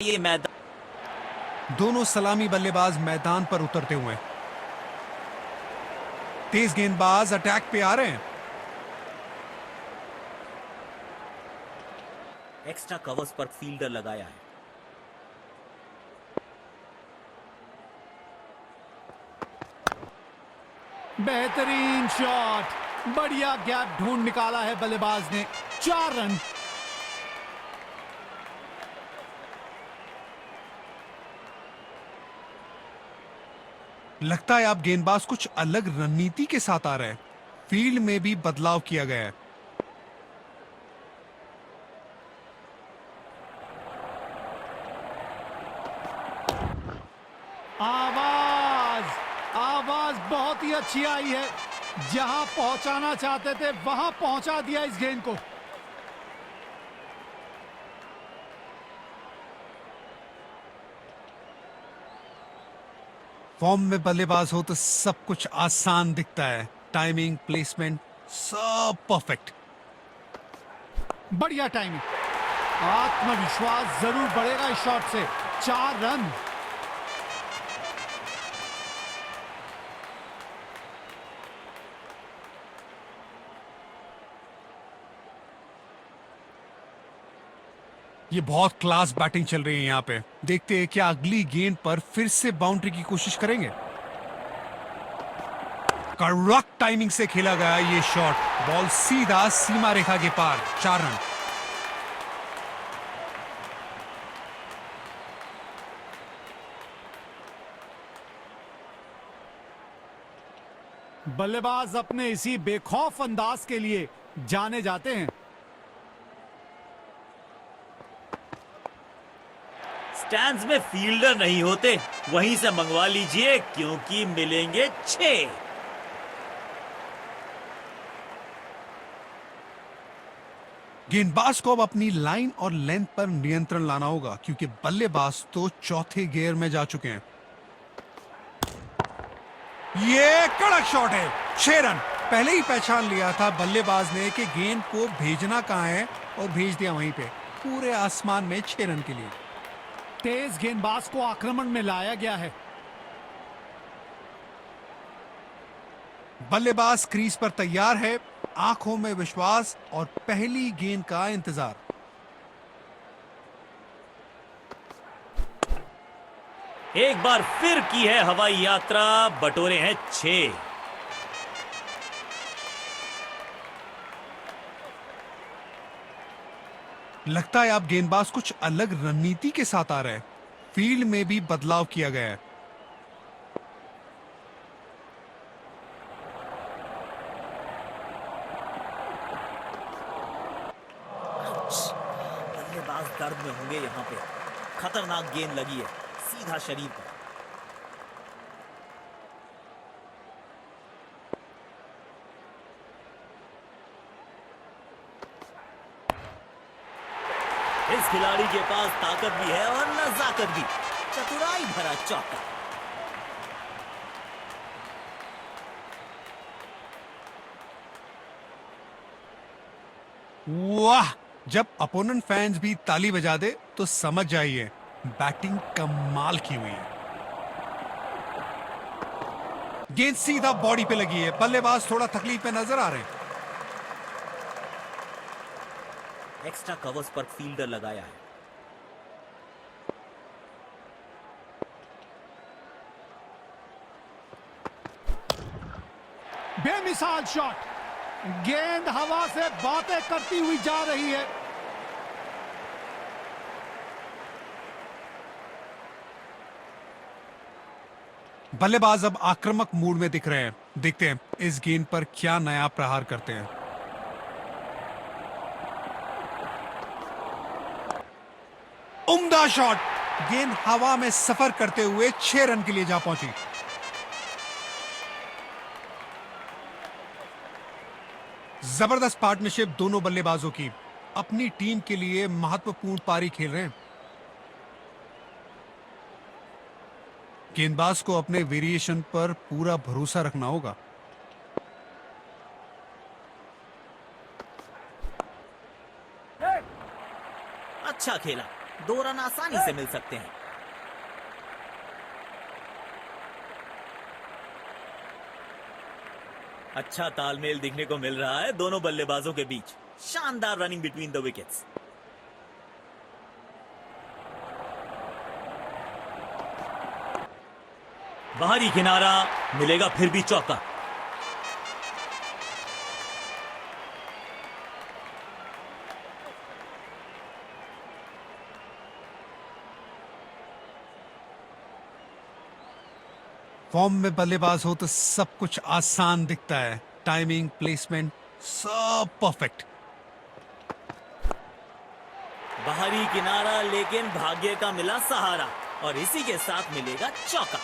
ये मैदान दोनों सलामी बल्लेबाज मैदान पर उतरते हुए, तेज गेंदबाज अटैक पे आ रहे हैं। एक्स्ट्रा कवर्स पर फील्डर लगाया है। बेहतरीन शॉट, बढ़िया गैप ढूंढ निकाला है बल्लेबाज ने। 4 रन। लगता है अब गेंदबाज कुछ अलग रणनीति के साथ आ रहे हैं। फील्ड में भी बदलाव किया गया है। आवाज आवाज बहुत ही अच्छी आई है। जहां पहुंचाना चाहते थे वहां पहुंचा दिया इस गेंद को। फॉर्म में बल्लेबाज हो तो सब कुछ आसान दिखता है। टाइमिंग, प्लेसमेंट, सब परफेक्ट। बढ़िया टाइमिंग। आत्मविश्वास जरूर बढ़ेगा इस शॉट से। 4 रन। ये बहुत क्लास बैटिंग चल रही है यहां पे। देखते हैं क्या अगली गेंद पर फिर से बाउंड्री की कोशिश करेंगे। करेक्ट टाइमिंग से खेला गया ये शॉट। बॉल सीधा सीमा रेखा के पार। 4 रन। बल्लेबाज अपने इसी बेखौफ अंदाज के लिए जाने जाते हैं। स्टैंड्स में फील्डर नहीं होते, वहीं से मंगवा लीजिए क्योंकि मिलेंगे 6। गेंदबाज को अब अपनी लाइन और लेंथ पर नियंत्रण लाना होगा क्योंकि बल्लेबाज तो चौथे गियर में जा चुके हैं। ये कड़क शॉट है। 6 रन। पहले ही पहचान लिया था बल्लेबाज ने कि गेंद को भेजना कहां है और भेज दिया वहीं पे, पूरे आसमान में। 6 रन के लिए तेज गेंदबाज को आक्रमण में लाया गया है। बल्लेबाज क्रीज पर तैयार है, आंखों में विश्वास और पहली गेंद का इंतजार। एक बार फिर की है हवाई यात्रा, बटोरे हैं 6। लगता है अब गेंदबाज कुछ अलग रणनीति के साथ आ रहे हैं। फील्ड में भी बदलाव किया गया है। बल्लेबाज दर्द में होंगे यहां पे। खतरनाक गेंद लगी है सीधा शरीर पर। इस खिलाड़ी के पास ताकत भी है और नजाकत भी। चतुराई भरा चौका। वाह! जब अपोनेंट फैंस भी ताली बजा दे तो समझ जाइए बैटिंग कमाल की हुई है। गेंद सीधा बॉडी पे लगी है। बल्लेबाज थोड़ा तकलीफ में नजर आ रहे हैं। एक्स्ट्रा कवर्स पर फील्डर लगाया है। बेमिसाल शॉट। गेंद हवा से बातें करती हुई जा रही है। बल्लेबाज अब आक्रामक मूड में दिख रहे हैं। देखते हैं इस गेंद पर क्या नया प्रहार करते हैं। उम्दा शॉट। गेंद हवा में सफर करते हुए 6 रन के लिए जा पहुंची। जबरदस्त पार्टनरशिप दोनों बल्लेबाजों की। अपनी टीम के लिए महत्वपूर्ण पारी खेल रहे हैं। गेंदबाज को अपने वेरिएशन पर पूरा भरोसा रखना होगा। अच्छा खेला, 2 रन आसानी से मिल सकते हैं। अच्छा तालमेल दिखने को मिल रहा है दोनों बल्लेबाजों के बीच। शानदार रनिंग बिटवीन द विकेट्स। बाहरी किनारा, मिलेगा फिर भी चौका। फॉर्म में बल्लेबाज हो तो सब कुछ आसान दिखता है। टाइमिंग, प्लेसमेंट, सब परफेक्ट। बाहरी किनारा, लेकिन भाग्य का मिला सहारा और इसी के साथ मिलेगा चौका।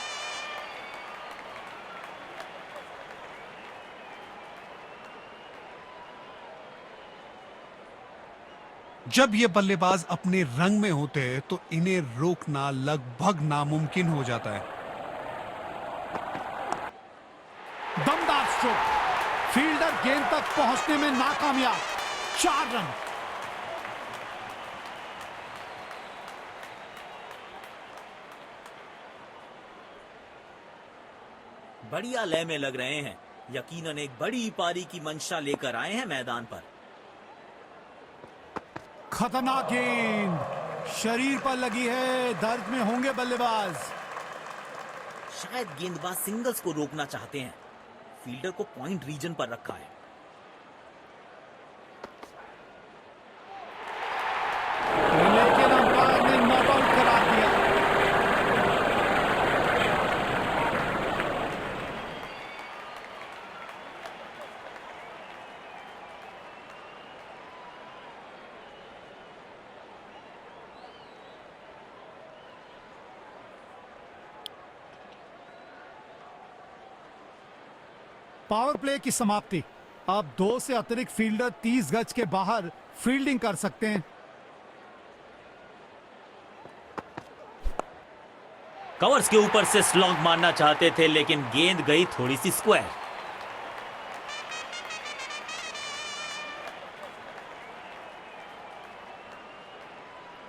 जब ये बल्लेबाज अपने रंग में होते हैं तो इन्हें रोकना लगभग नामुमकिन हो जाता है। दमदार स्ट्रोक, फील्डर गेंद तक पहुंचने में नाकामयाब। 4 रन। बढ़िया लय में लग रहे हैं। यकीनन एक बड़ी पारी की मंशा लेकर आए हैं मैदान पर। खतरनाक गेंद शरीर पर लगी है, दर्द में होंगे बल्लेबाज। शायद गेंदबाज सिंगल्स को रोकना चाहते हैं। फील्डर को पॉइंट रीजन पर रखा है। लेकिन अंपायर ने नॉट आउट करार दिया। पावर प्ले की समाप्ति। अब 2 से अतिरिक्त फील्डर 30 गज के बाहर फील्डिंग कर सकते हैं। कवर्स के ऊपर से स्लॉग मारना चाहते थे, लेकिन गेंद गई थोड़ी सी स्क्वायर।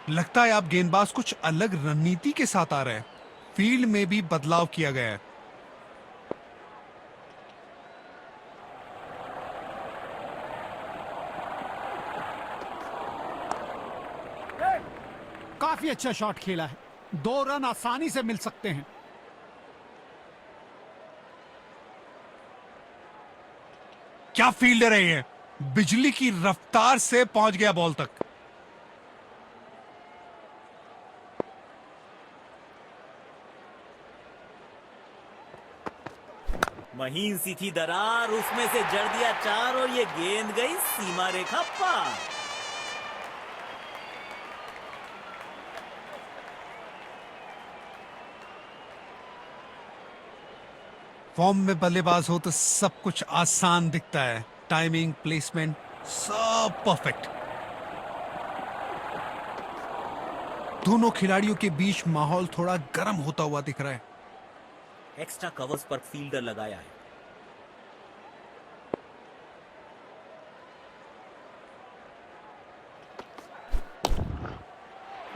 लगता है अब गेंदबाज कुछ अलग रणनीति के साथ आ रहे हैं। फील्ड में भी बदलाव किया गया है। काफी अच्छा शॉट खेला है। 2 रन आसानी से मिल सकते हैं। क्या फील्डर है ये, बिजली की रफ्तार से पहुंच गया बॉल तक। महीन सी थी दरार, उसमें से जड़ दिया 4 और ये गेंद गई सीमा रेखा पार। फॉर्म में बल्लेबाज हो तो सब कुछ आसान दिखता है। टाइमिंग, प्लेसमेंट, सब परफेक्ट। दोनों खिलाड़ियों के बीच माहौल थोड़ा गर्म होता हुआ दिख रहा है। एक्स्ट्रा कवर्स पर फील्डर लगाया है।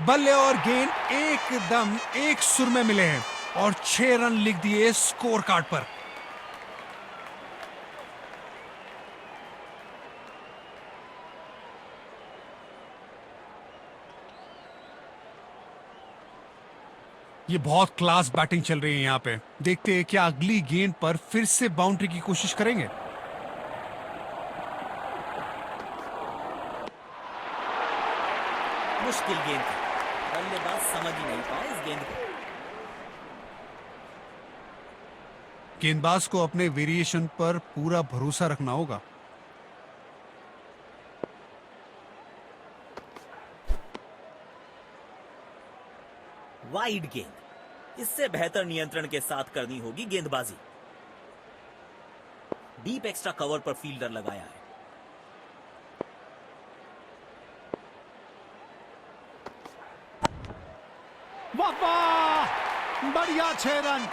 बल्ले और गेंद एकदम एक सुर में मिले हैं और 6 रन लिख दिए स्कोर कार्ड पर। ये बहुत क्लास बैटिंग चल रही है यहां पे। देखते हैं क्या अगली गेंद पर फिर से बाउंड्री की कोशिश करेंगे। मुश्किल गेंद थी, बल्लेबाज समझ ही नहीं पाए इस गेंद को। गेंदबाज को अपने वेरिएशन पर पूरा भरोसा रखना होगा। वाइड गेंद, इससे बेहतर नियंत्रण के साथ करनी होगी गेंदबाजी। डीप एक्स्ट्रा कवर पर फील्डर लगाया है। वाह वाह, बढ़िया 6 रन।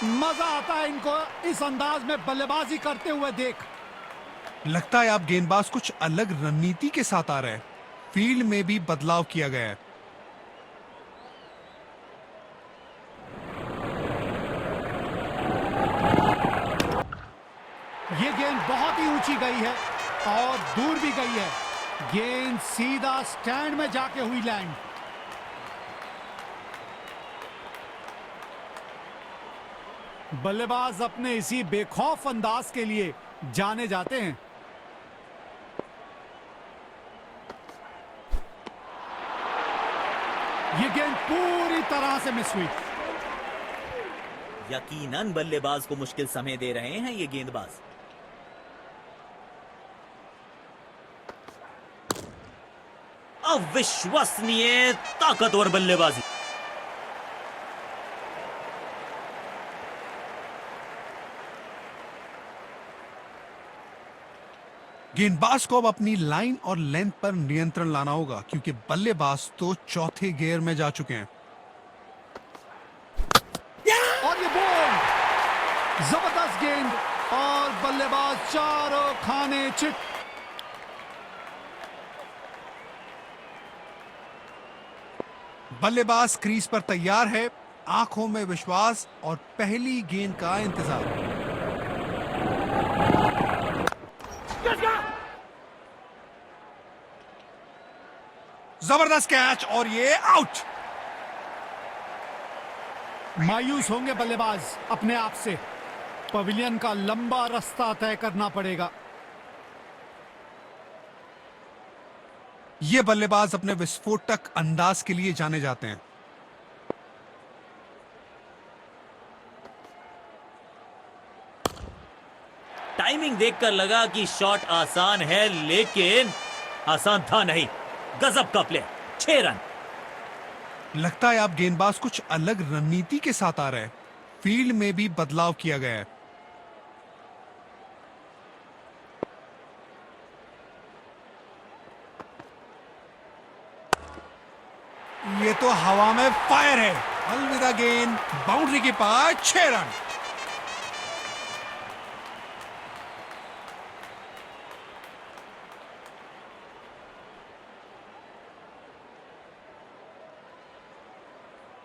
मजा आता है इनको इस अंदाज में बल्लेबाजी करते हुए देख। लगता है अब गेंदबाज कुछ अलग रणनीति के साथ आ रहा है। फील्ड में भी बदलाव किया गया है। ये गेंद बहुत ही ऊंची गई है और दूर भी गई है। गेंद सीधा स्टैंड में जाके हुई लैंड। बल्लेबाज अपने इसी बेखौफ अंदाज के लिए जाने जाते हैं। ये गेंद पूरी तरह से मिस हुई। यकीनन बल्लेबाज को मुश्किल समय दे रहे हैं ये गेंदबाज। अविश्वसनीय ताकतवर बल्लेबाजी। गेंदबाज को अब अपनी लाइन और लेंथ पर नियंत्रण लाना होगा क्योंकि बल्लेबाज तो चौथे गियर में जा चुके हैं। और ये बॉल, जबरदस्त गेंद और बल्लेबाज चारों खाने चित। बल्लेबाज क्रीज पर तैयार है, आंखों में विश्वास और पहली गेंद का इंतजार। जबरदस्त कैच और ये आउट। मायूस होंगे बल्लेबाज अपने आप से। पवेलियन का लंबा रास्ता तय करना पड़ेगा। ये बल्लेबाज अपने विस्फोटक अंदाज के लिए जाने जाते हैं। टाइमिंग देखकर लगा कि शॉट आसान है, लेकिन आसान था नहीं। गजब का प्ले, 6 रन। लगता है अब गेंदबाज कुछ अलग रणनीति के साथ आ रहा है। फील्ड में भी बदलाव किया गया है। ये तो हवा में फायर है। अलविदा गेंद, बाउंड्री के पार, 6 रन।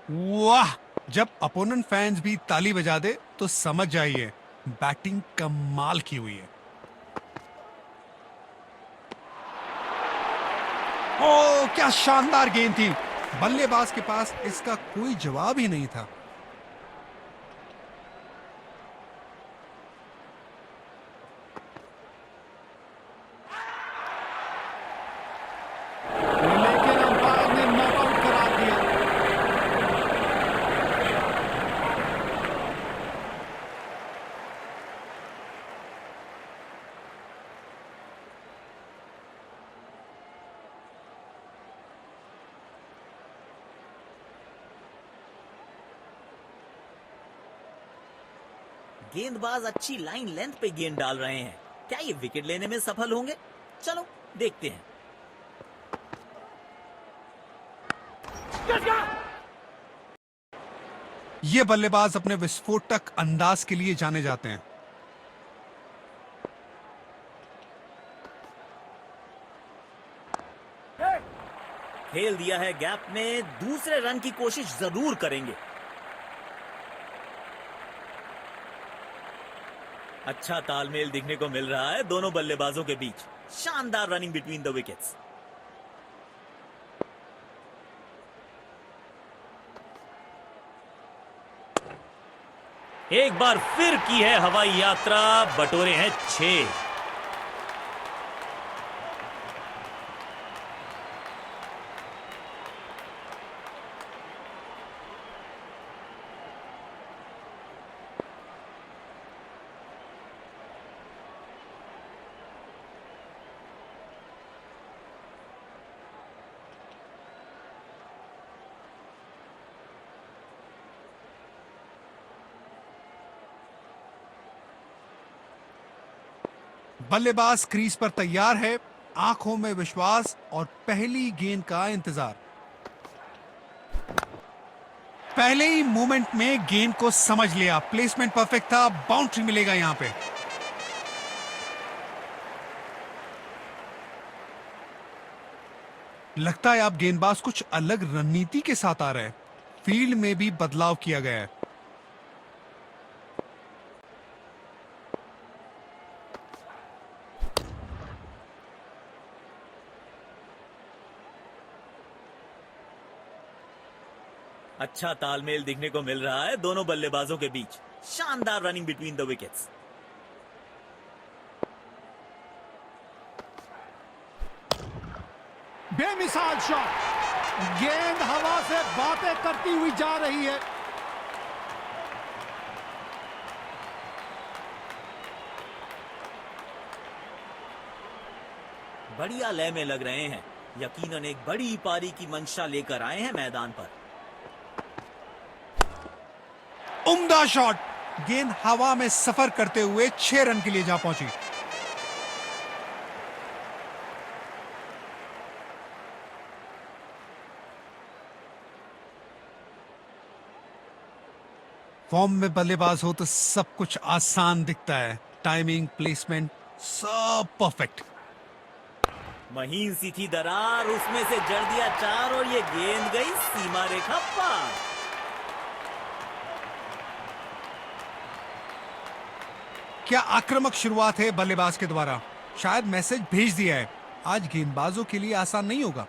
वाह, जब अपोनेंट फैंस भी ताली बजा दे तो समझ जाइए बैटिंग कमाल की हुई है। ओ क्या शानदार गेंद थी। बल्लेबाज के पास इसका कोई जवाब ही नहीं था। लेकिन अंपायर ने नॉट आउट करार दिया। गेंदबाज अच्छी लाइन लेंथ पे गेंद डाल रहे हैं। क्या ये विकेट लेने में सफल होंगे? चलो देखते हैं। ये बल्लेबाज अपने विस्फोटक अंदाज के लिए जाने जाते हैं। खेल दिया है गैप में, दूसरे रन की कोशिश जरूर करेंगे। अच्छा तालमेल दिखने को मिल रहा है दोनों बल्लेबाजों के बीच। शानदार रनिंग बिटवीन द विकेट्स। एक बार फिर की है हवाई यात्रा, बटोरे हैं 6। बल्लेबाज क्रीज पर तैयार है, आंखों में विश्वास और पहली गेंद का इंतजार। पहले ही मूवमेंट में गेंद को समझ लिया। प्लेसमेंट परफेक्ट था, बाउंड्री मिलेगा यहां पे। लगता है अब गेंदबाज कुछ अलग रणनीति के साथ आ रहा है। फील्ड में भी बदलाव किया गया है। अच्छा तालमेल दिखने को मिल रहा है दोनों बल्लेबाजों के बीच। शानदार रनिंग बिटवीन द विकेट्स। बेमिसाल शॉट, गेंद हवा से बातें करती हुई जा रही है। बढ़िया लय में लग रहे हैं। यकीनन एक बड़ी पारी की मंशा लेकर आए हैं मैदान पर। उम्दा शॉट, गेंद हवा में सफर करते हुए 6 रन के लिए जा पहुंची। फॉर्म में बल्लेबाज हो तो सब कुछ आसान दिखता है। टाइमिंग, प्लेसमेंट, सब परफेक्ट। महीन सी थी दरार, उसमें से जड़ दिया 4 और ये गेंद गई सीमा रेखा पार। क्या आक्रामक शुरुआत है बल्लेबाज के द्वारा। शायद मैसेज भेज दिया है, आज गेंदबाजों के लिए आसान नहीं होगा।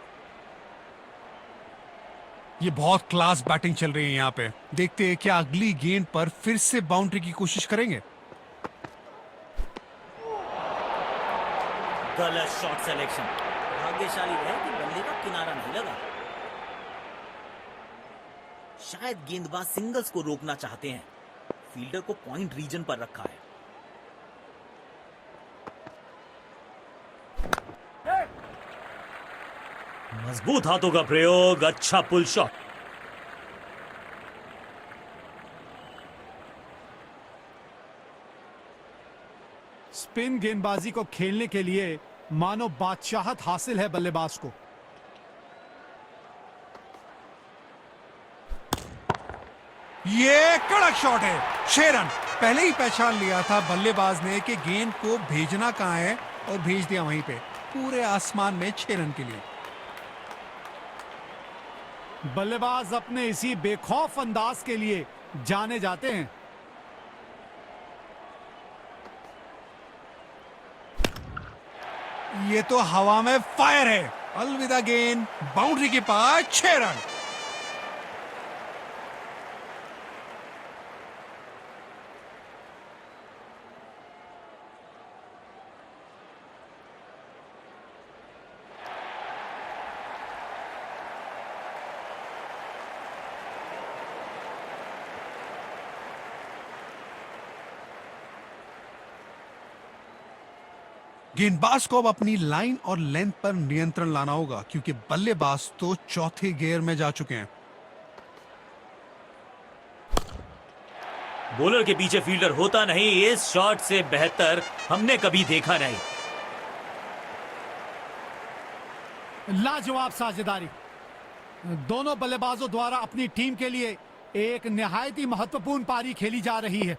ये बहुत क्लास बैटिंग चल रही है यहाँ पे। देखते हैं क्या अगली गेंद पर फिर से बाउंड्री की कोशिश करेंगे। गलत शॉट सिलेक्शन। भाग्यशाली है कि बल्ले का किनारा नहीं लगा। शायद गेंदबाज सिंगल्स को रोकना चाहते हैं। फील्डर को पॉइंट रीजन पर रखा है। मजबूत हाथों का प्रयोग, अच्छा पुल शॉट। स्पिन गेंदबाजी को खेलने के लिए मानो बादशाहत हासिल है बल्लेबाज को। ये कड़क शॉट है, 6 रन। पहले ही पहचान लिया था बल्लेबाज ने कि गेंद को भेजना कहां है और भेज दिया वहीं पे, पूरे आसमान में 6 रन के लिए। बल्लेबाज अपने इसी बेखौफ अंदाज के लिए जाने जाते हैं। ये तो हवा में फायर है। अलविदा गेंद, बाउंड्री के पास 6 रन। गेंदबाज को अब अपनी लाइन और लेंथ पर नियंत्रण लाना होगा, क्योंकि बल्लेबाज तो चौथे गियर में जा चुके हैं। बॉलर के पीछे फील्डर होता नहीं, इस शॉट से बेहतर हमने कभी देखा नहीं। लाजवाब साझेदारी। दोनों बल्लेबाजों द्वारा अपनी टीम के लिए एक निहायत ही महत्वपूर्ण पारी खेली जा रही है।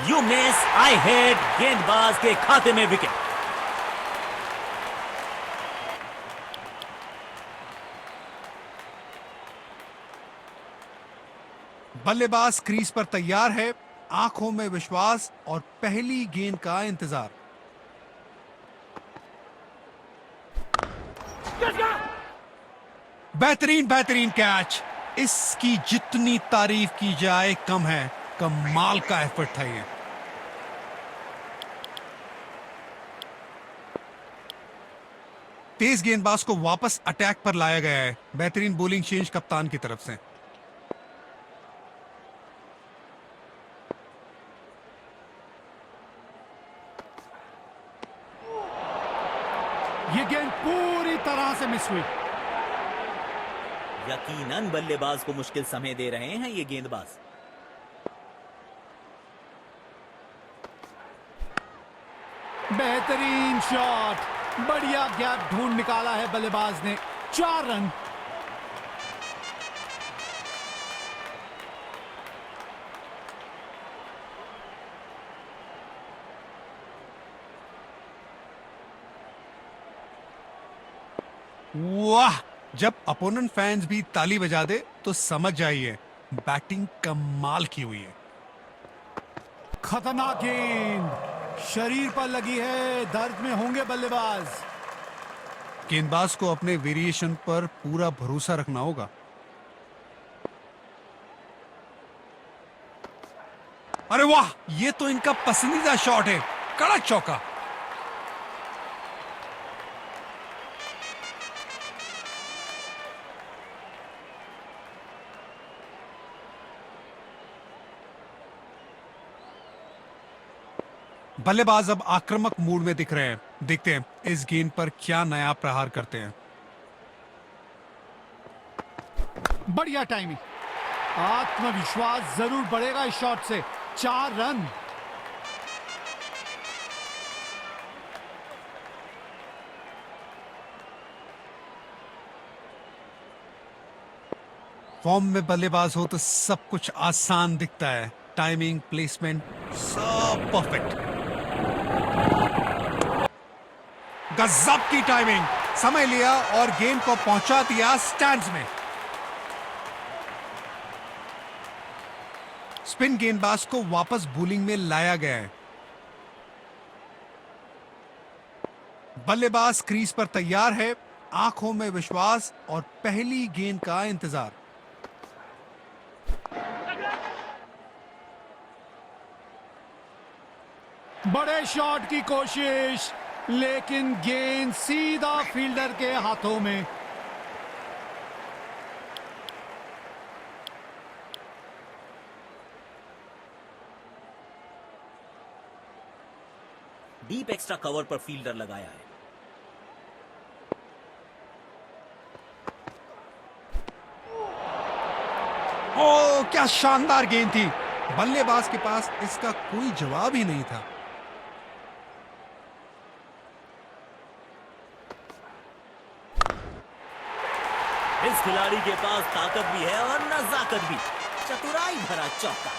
You miss, I hit. गेंदबाज के खाते में विकेट। बल्लेबाज क्रीज पर तैयार है, आंखों में विश्वास और पहली गेंद का इंतजार। बेहतरीन बेहतरीन कैच। इसकी जितनी तारीफ की जाए कम है। कमाल का एफर्ट था ये। तेज गेंदबाज को वापस अटैक पर लाया गया है। बेहतरीन बॉलिंग चेंज कप्तान की तरफ से। ये गेंद पूरी तरह से मिस हुई। यकीनन बल्लेबाज को मुश्किल समय दे रहे हैं ये गेंदबाज। बेहतरीन शॉट, बढ़िया गैप ढूंढ निकाला है बल्लेबाज ने। 4 रन। वाह, जब अपोनेंट फैंस भी ताली बजा दे तो समझ जाइए बैटिंग कमाल की हुई है। खतरनाक गेंद, शरीर पर लगी है, दर्द में होंगे बल्लेबाज। गेंदबाज को अपने वेरिएशन पर पूरा भरोसा रखना होगा। अरे वाह, ये तो इनका पसंदीदा शॉट है, कड़क चौका। बल्लेबाज अब आक्रामक मूड में दिख रहे हैं। देखते हैं इस गेंद पर क्या नया प्रहार करते हैं। बढ़िया टाइमिंग, आत्मविश्वास जरूर बढ़ेगा इस शॉट से। 4 रन। फॉर्म में बल्लेबाज हो तो सब कुछ आसान दिखता है। टाइमिंग, प्लेसमेंट, सब परफेक्ट। गजब की टाइमिंग, समय लिया और गेंद को पहुंचा दिया स्टैंड्स में। स्पिन गेंदबाज को वापस बॉलिंग में लाया गया है। बल्लेबाज क्रीज पर तैयार है, आंखों में विश्वास और पहली गेंद का इंतजार। बड़े शॉट की कोशिश, लेकिन गेंद सीधा फील्डर के हाथों में। डीप एक्स्ट्रा कवर पर फील्डर लगाया है। ओ, क्या शानदार गेंद थी। बल्लेबाज के पास इसका कोई जवाब ही नहीं था। इस खिलाड़ी के पास ताकत भी है और नजाकत भी। चतुराई भरा चौका।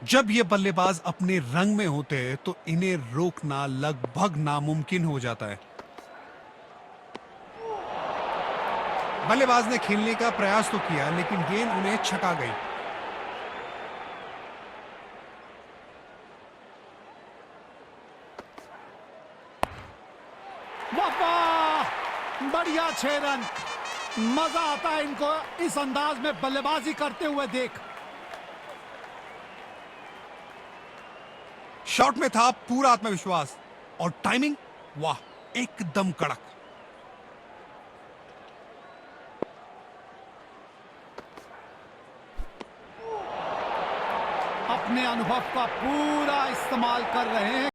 जब ये बल्लेबाज अपने रंग में होते हैं तो इन्हें रोकना लगभग नामुमकिन हो जाता है। बल्लेबाज ने खेलने का प्रयास तो किया, लेकिन गेंद उन्हें छका गई। वाह, बढ़िया 6 रन। मजा आता है इनको इस अंदाज में बल्लेबाजी करते हुए देख। शॉट में था पूरा आत्मविश्वास और टाइमिंग, वाह, एकदम कड़क। अपने अनुभव का पूरा इस्तेमाल कर रहे हैं।